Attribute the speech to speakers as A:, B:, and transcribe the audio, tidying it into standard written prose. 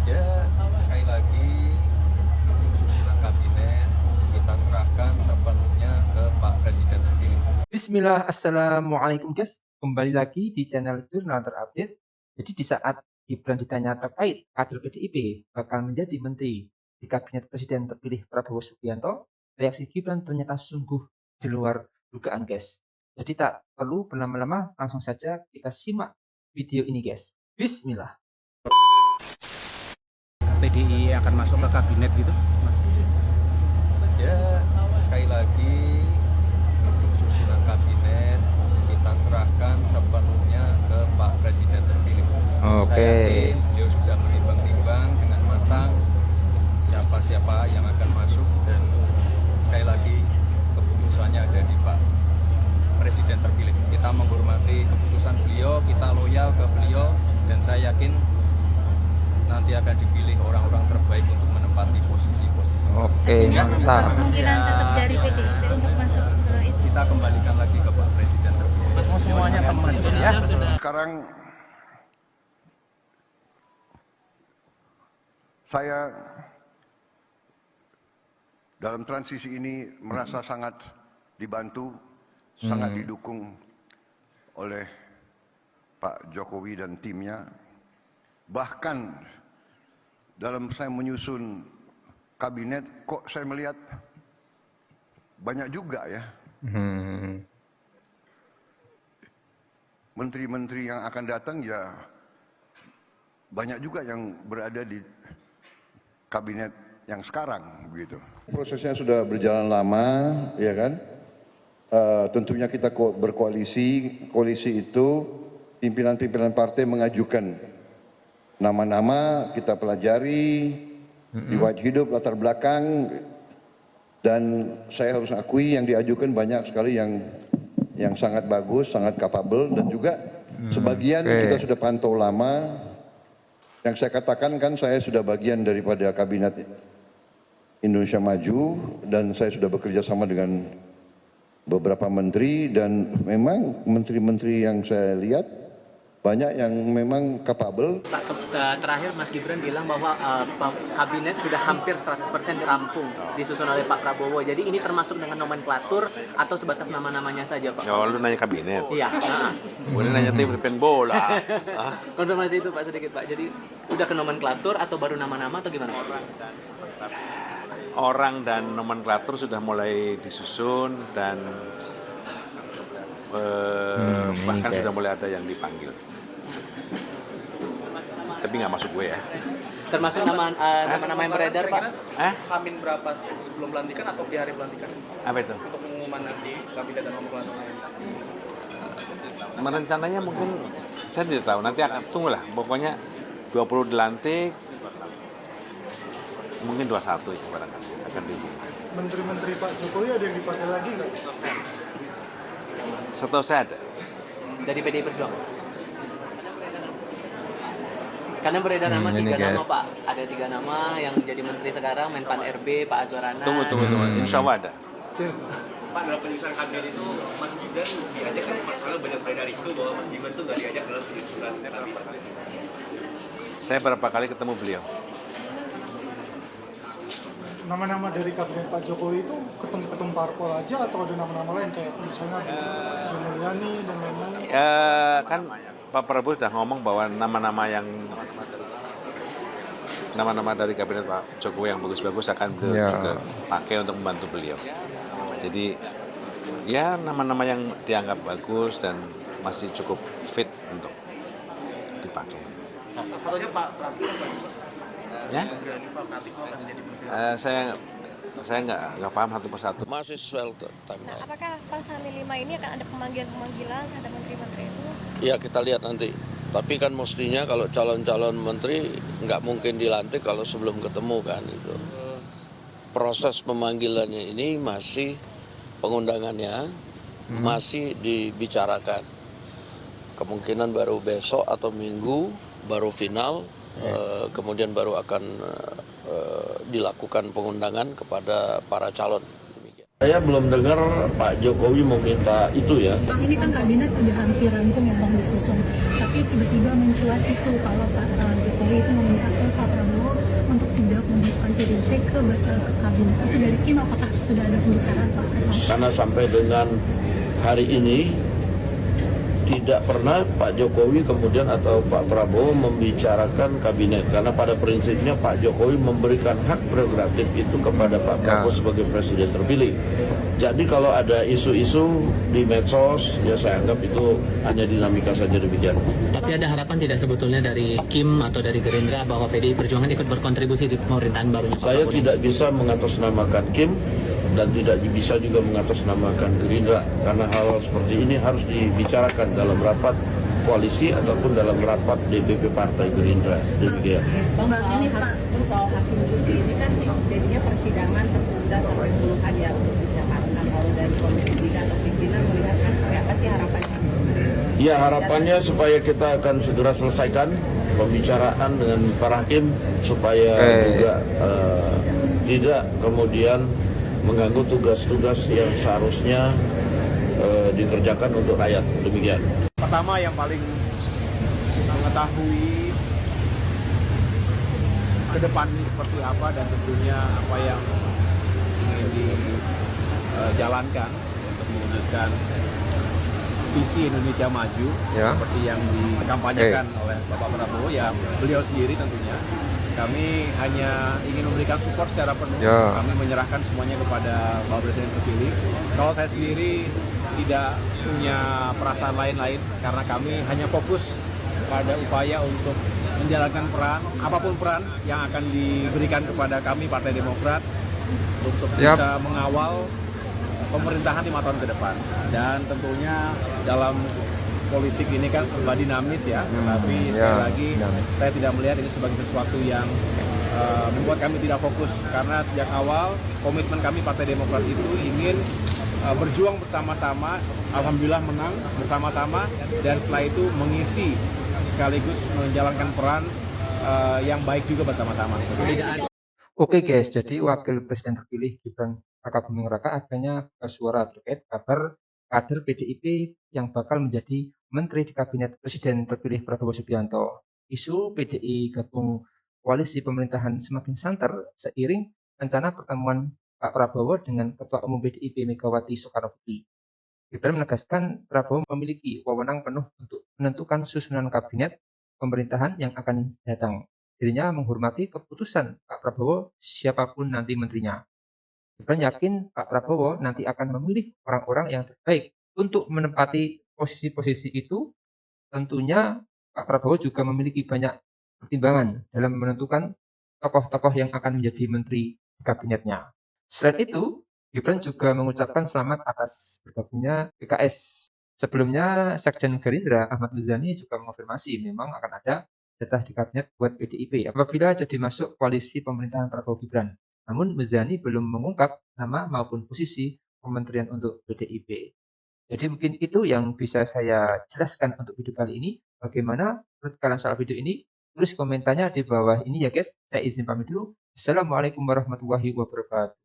A: Ya, sekali lagi untuk susunan kabinet kita serahkan sepenuhnya ke Pak Presiden terpilih.
B: Bismillah, Assalamualaikum guys. Kembali lagi di channel Jurnal Terupdate. Jadi di saat Gibran ditanya terkait kader PDIP bakal menjadi menteri di kabinet Presiden terpilih Prabowo Subianto, reaksi Gibran ternyata sungguh di luar dugaan guys. Jadi tak perlu berlama-lama, langsung saja kita simak video ini guys. Bismillah.
C: PDI akan masuk ke kabinet gitu, Mas?
A: Ya, sekali lagi untuk susunan kabinet kita serahkan sepenuhnya ke Pak Presiden terpilih. Saya yakin beliau sudah menimbang-nimbang dengan matang siapa-siapa yang akan masuk, dan sekali lagi keputusannya ada di Pak Presiden terpilih. Kita menghormati keputusan beliau, kita loyal ke beliau, dan saya yakin nanti akan dipilih orang-orang terbaik untuk menempati posisi-posisi.
B: Oke, mantap.
D: Kemungkinan tetap dari PDIP untuk masuk ke itu.
A: Kita kembalikan lagi ke Pak Presiden terpilih. Semuanya teman ya.
E: Sekarang saya dalam transisi ini merasa sangat dibantu, sangat didukung oleh Pak Jokowi dan timnya. Bahkan dalam saya menyusun kabinet, kok saya melihat banyak juga ya menteri-menteri yang akan datang, ya banyak juga yang berada di kabinet yang sekarang begitu. Prosesnya sudah berjalan lama, ya kan? Tentunya kita berkoalisi. Koalisi itu pimpinan-pimpinan partai mengajukan nama-nama, kita pelajari, riwayat hidup, latar belakang, dan saya harus akui yang diajukan banyak sekali yang sangat bagus, sangat capable, dan juga sebagian kita sudah pantau lama. Yang saya katakan kan saya sudah bagian daripada kabinet Indonesia Maju, dan saya sudah bekerja sama dengan beberapa menteri, dan memang menteri-menteri yang saya lihat banyak yang memang capable.
F: Pak, terakhir Mas Gibran bilang bahwa kabinet sudah hampir 100% rampung disusun oleh Pak Prabowo. Jadi ini termasuk dengan nomenklatur atau sebatas nama-namanya saja, Pak?
G: Oh, lu nanya kabinet?
F: Iya.
G: Boleh nanya tim pemain bola.
F: Konfirmasi itu Pak sedikit Pak. Jadi udah ke nomenklatur atau baru nama-nama atau gimana?
G: Orang dan nomenklatur sudah mulai disusun, dan bahkan sudah mulai ada yang dipanggil. Tapi nggak masuk gue ya.
F: Termasuk nama-nama yang beredar, Pak?
C: Hamin berapa sebelum pelantikan atau di hari pelantikan?
G: Apa itu?
C: Untuk pengumuman nanti kabinet dan nomenklatur.
G: Rencananya mungkin saya tidak tahu. Nanti akan tunggulah. Pokoknya 20 dilantik, mungkin 21 itu barangkali akan diumumkan.
H: Menteri-menteri Pak Jokowi ada yang dipakai lagi nggak?
G: Setahu saya ada.
F: Dari PDI Perjuangan? Karena beredar nama tiga nama, Pak. Ada 3 nama yang jadi menteri sekarang, Menpan RB, Pak Azwarana.
G: Tunggu. Insya Allah ada.
C: Pak, dalam penyusunan kabinet itu Mas Gibran diajak kan, soalnya banyak beredar itu bahwa Mas Gibran itu nggak diajak dalam penyusunan kabinet.
G: Saya berapa kali ketemu beliau.
H: Nama-nama dari kabinet Pak Jokowi itu ketum-ketum parpol aja atau ada nama-nama lain kayak misalnya Sri Mulyani dan lain-lain?
G: Kan Pak Prabowo sudah ngomong bahwa nama-nama dari kabinet Pak Jokowi yang bagus-bagus akan beliau juga pakai untuk membantu beliau. Jadi ya nama-nama yang dianggap bagus dan masih cukup fit untuk dipakai.
C: Satunya Pak Pratik.
G: Ya? Saya nggak paham satu persatu.
I: Masih swelter timeline.
D: Nah, apakah pas H-5 ini akan ada pemanggilan-pemanggilan terhadap menteri-menteri itu?
I: Ya kita lihat nanti. Tapi kan mestinya kalau calon-calon menteri nggak mungkin dilantik kalau sebelum ketemu kan itu. Proses pemanggilannya ini masih pengundangannya masih dibicarakan. Kemungkinan baru besok atau minggu baru final. Kemudian baru akan dilakukan pengundangan kepada para calon. Saya belum dengar Pak Jokowi meminta itu ya.
D: Ini kan kabinet udah hampir rampung ya Bang disusun, tapi tiba-tiba mencuat isu kalau Pak Jokowi itu meminta ke Pak Prabowo
J: ke kabinet itu dari Kim, apakah sudah ada pembicaraan Pak?
I: Karena sampai dengan hari ini tidak pernah Pak Jokowi kemudian atau Pak Prabowo membicarakan kabinet, karena pada prinsipnya Pak Jokowi memberikan hak prerogatif itu kepada Pak Prabowo sebagai presiden terpilih. Jadi kalau ada isu-isu di medsos, ya saya anggap itu hanya dinamika saja demikian.
F: Tapi ada harapan tidak sebetulnya dari Kim atau dari Gerindra bahwa PDI Perjuangan ikut berkontribusi di pemerintahan barunya Pak
I: Saya
F: Prabowo?
I: tidak bisa mengatasnamakan Kim dan tidak bisa juga mengatasnamakan Gerindra, karena hal seperti ini harus dibicarakan dalam rapat koalisi ataupun dalam rapat DPP Partai Gerindra. Demikian.
J: Soal hakim cuti ini kan jadinya persidangan tertunda sampai puluhan ya untuk di Jakarta. Kalau dari Komisi 3 atau pimpinan melihat kan seperti apa sih harapannya?
I: Ya, harapannya supaya kita akan segera selesaikan pembicaraan dengan para hakim supaya juga tidak kemudian mengganggu tugas-tugas yang seharusnya dikerjakan untuk rakyat. Demikian.
C: Pertama yang paling mengetahui ke depan ini seperti apa dan tentunya apa yang ingin dijalankan untuk mewujudkan visi Indonesia Maju seperti yang dikampanyekan oleh Bapak Prabowo, ya beliau sendiri tentunya. Kami hanya ingin memberikan support secara penuh. Kami menyerahkan semuanya kepada Bapak Presiden terpilih. Kalau saya sendiri tidak punya perasaan lain-lain, karena kami hanya fokus pada upaya untuk menjalankan peran, apapun peran yang akan diberikan kepada kami Partai Demokrat untuk bisa mengawal pemerintahan 5 tahun ke depan. Dan tentunya dalam politik ini kan serba dinamis ya, tapi sekali lagi saya tidak melihat ini sebagai sesuatu yang membuat kami tidak fokus, karena sejak awal komitmen kami Partai Demokrat itu ingin berjuang bersama-sama, alhamdulillah menang bersama-sama, dan setelah itu mengisi sekaligus menjalankan peran yang baik juga bersama-sama.
B: Oke guys, jadi Wakil Presiden terpilih Gibran Rakabuming Raka akhirnya bersuara terkait kabar kader PDIP yang bakal menjadi Menteri di Kabinet Presiden terpilih Prabowo Subianto. Isu PDI gabung koalisi pemerintahan semakin santer seiring rencana pertemuan Pak Prabowo dengan Ketua Umum PDIP Megawati Soekarnoputri. Gibran menegaskan Prabowo memiliki wewenang penuh untuk menentukan susunan kabinet pemerintahan yang akan datang. Dirinya menghormati keputusan Pak Prabowo siapapun nanti menterinya. Gibran yakin Pak Prabowo nanti akan memilih orang-orang yang terbaik untuk menempati posisi-posisi itu. Tentunya Pak Prabowo juga memiliki banyak pertimbangan dalam menentukan tokoh-tokoh yang akan menjadi menteri di kabinetnya. Selain itu, Gibran juga mengucapkan selamat atas bergabungnya PKS. Sebelumnya, Sekjen Gerindra Ahmad Muzani juga mengonfirmasi memang akan ada jatah di kabinet buat PDIP apabila jadi masuk koalisi pemerintahan Prabowo Gibran. Namun Muzani belum mengungkap nama maupun posisi kementerian untuk PDIP. Jadi mungkin itu yang bisa saya jelaskan untuk video kali ini. Bagaimana menurut kalian soal video ini? Tulis komentarnya di bawah ini ya guys. Saya izin pamit dulu. Assalamualaikum warahmatullahi wabarakatuh.